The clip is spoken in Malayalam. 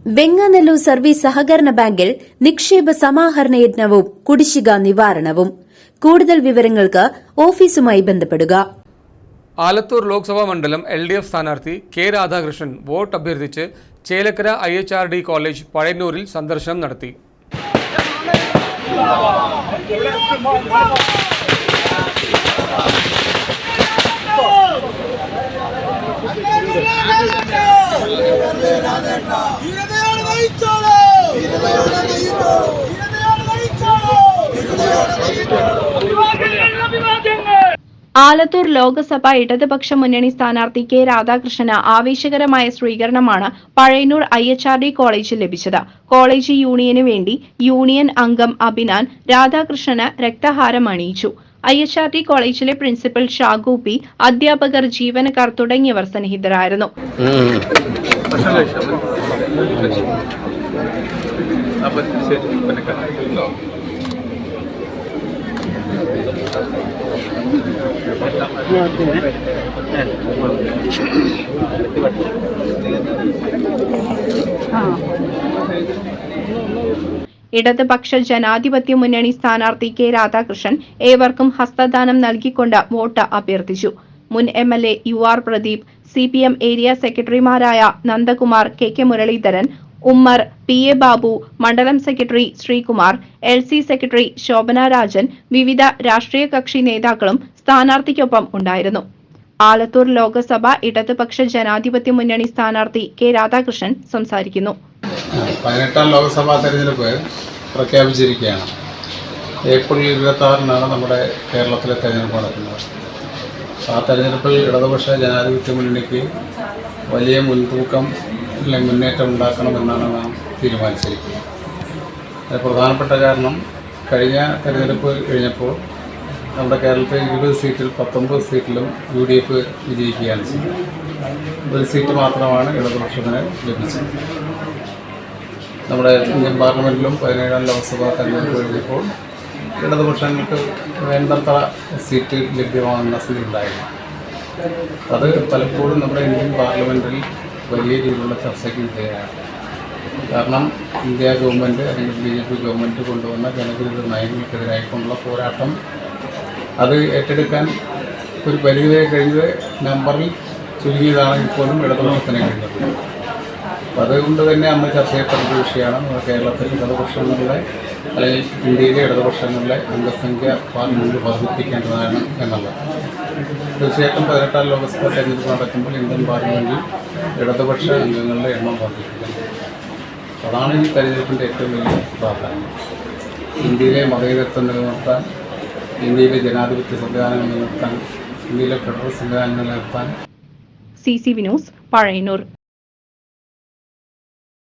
വെങ്ങാനല്ലൂർ സർവീസ് സഹകരണ ബാങ്കിൽ നിക്ഷേപ സമാഹരണ യജ്ഞവും കുടിശ്ശിക നിവാരണവും. കൂടുതൽ വിവരങ്ങൾക്ക് ഓഫീസുമായി ബന്ധപ്പെടുക. ആലത്തൂർ ലോക്സഭാ മണ്ഡലം LDF സ്ഥാനാർത്ഥി കെ രാധാകൃഷ്ണൻ വോട്ട് അഭ്യർത്ഥിച്ച് ചേലക്കര IHRD കോളേജ് പഴയന്നൂരിൽ സന്ദർശനം നടത്തി. ആലത്തൂർ ലോക്സഭ ഇടതുപക്ഷ മുന്നണി സ്ഥാനാർത്ഥി കെ രാധാകൃഷ്ണന് ആവേശകരമായ സ്വീകരണമാണ് പഴയന്നൂർ IHRD കോളേജിൽ ലഭിച്ചത്. കോളേജ് യൂണിയന് വേണ്ടി യൂണിയൻ അംഗം അഭിനാൻ രാധാകൃഷ്ണന് രക്തഹാരം അണിയിച്ചു. IHRD കോളേജിലെ പ്രിൻസിപ്പൽ ഷാഗു പി, അധ്യാപകർ, ജീവനക്കാർ തുടങ്ങിയവർ സന്നിഹിതരായിരുന്നു. ഇടതുപക്ഷ ജനാധിപത്യ മുന്നണി സ്ഥാനാർത്ഥി കെ രാധാകൃഷ്ണൻ ഏവർക്കും ഹസ്തദാനം നൽകിക്കൊണ്ട് വോട്ട് അഭ്യർത്ഥിച്ചു. മുൻ MLA UR Pradeep, CPM area സെക്രട്ടറിമാരായ നന്ദകുമാർ, KK മുരളീധരൻ, ഉമ്മർ, PA ബാബു, മണ്ഡലം secretary Sreekumar, LC secretary Shobhana Rajan, വിവിധ രാഷ്ട്രീയ കക്ഷി നേതാക്കളും സ്ഥാനാർത്ഥിക്കൊപ്പം ഉണ്ടായിരുന്നു. ആലത്തൂർ ലോക്സഭ ഇടതുപക്ഷ ജനാധിപത്യ മുന്നണി സ്ഥാനാർത്ഥി കെ രാധാകൃഷ്ണൻ സംസാരിക്കുന്നു. 18ാം ലോക്സഭാ തെരഞ്ഞെടുപ്പ് പ്രഖ്യാപിച്ചിരിക്കുകയാണ്. ഏപ്രിൽ 26-നാണ് നമ്മുടെ കേരളത്തിലെ തെരഞ്ഞെടുപ്പ് നടക്കുന്നത്. ആ തെരഞ്ഞെടുപ്പിൽ ഇടതുപക്ഷ ജനാധിപത്യ മുന്നണിക്ക് വലിയ മുൻതൂക്കം അല്ലെങ്കിൽ മുന്നേറ്റം ഉണ്ടാക്കണമെന്നാണ് നാം തീരുമാനിച്ചിരിക്കുന്നത്. അത് പ്രധാനപ്പെട്ട കാരണം കഴിഞ്ഞ തെരഞ്ഞെടുപ്പ് കഴിഞ്ഞപ്പോൾ നമ്മുടെ കേരളത്തിൽ 20 സീറ്റിൽ 19 സീറ്റിലും UDF വിജയിക്കുകയാണ് ചെയ്തത്. ഒരു സീറ്റ് മാത്രമാണ് ഇടതുപക്ഷത്തിന് ലഭിച്ചത്. നമ്മുടെ ഇന്ത്യൻ പാർലമെൻറ്റിലും 17ാം ലോക്സഭാ തെരഞ്ഞെടുപ്പ് കഴിഞ്ഞപ്പോൾ ഇടതുപക്ഷങ്ങൾക്ക് വേണ്ടത്ര സീറ്റ് ലഭ്യമാകുന്ന സ്ഥിതി ഉണ്ടായിരുന്നു. അത് പലപ്പോഴും നമ്മുടെ ഇന്ത്യൻ പാർലമെൻറ്റിൽ വലിയ രീതിയിലുള്ള ചർച്ചയ്ക്ക് വിധേയമാണ്. കാരണം ഇന്ത്യ ഗവൺമെൻറ് അല്ലെങ്കിൽ BJP ഗവൺമെൻറ് കൊണ്ടുവന്ന ജനവിരുദ്ധ നയങ്ങൾക്കെതിരായിക്കൊണ്ടുള്ള പോരാട്ടം അത് ഏറ്റെടുക്കാൻ ഒരു പരിധിവരെ കഴിഞ്ഞത് നമ്പറിൽ ചുരുങ്ങിയതാണെങ്കിൽ പോലും ഇടതുപക്ഷത്തിന് കഴിഞ്ഞത്. അപ്പോൾ അതുകൊണ്ട് തന്നെ അന്ന് ചർച്ച ചെയ്യപ്പെട്ട വിഷയമാണ് നമ്മുടെ കേരളത്തിൽ ഇടതുപക്ഷങ്ങളിലെ അല്ലെങ്കിൽ ഇന്ത്യയിലെ ഇടതുപക്ഷങ്ങളിലെ അംഗസംഖ്യ പാർലമെൻറ്റിൽ വർദ്ധിപ്പിക്കേണ്ടതാണ് എന്നുള്ളത്. തീർച്ചയായിട്ടും 18ാം ലോക്സഭാ തെരഞ്ഞെടുപ്പ് നടക്കുമ്പോൾ ഇന്ത്യൻ പാർലമെൻറ്റിൽ ഇടതുപക്ഷ അംഗങ്ങളുടെ എണ്ണം വർദ്ധിപ്പിക്കണം. അതാണ് ഈ തെരഞ്ഞെടുപ്പിൻ്റെ ഏറ്റവും വലിയ പ്രാധാന്യം. ഇന്ത്യയിലെ മതേതരത്വം നിലനിർത്താൻ, ഇന്ത്യയിലെ ജനാധിപത്യ സംവിധാനങ്ങൾ നിലനിർത്താൻ, ഇന്ത്യയിലെ ഫെഡറൽ സംവിധാനം നിലനിർത്താൻ. CCV news, Pazhayannur.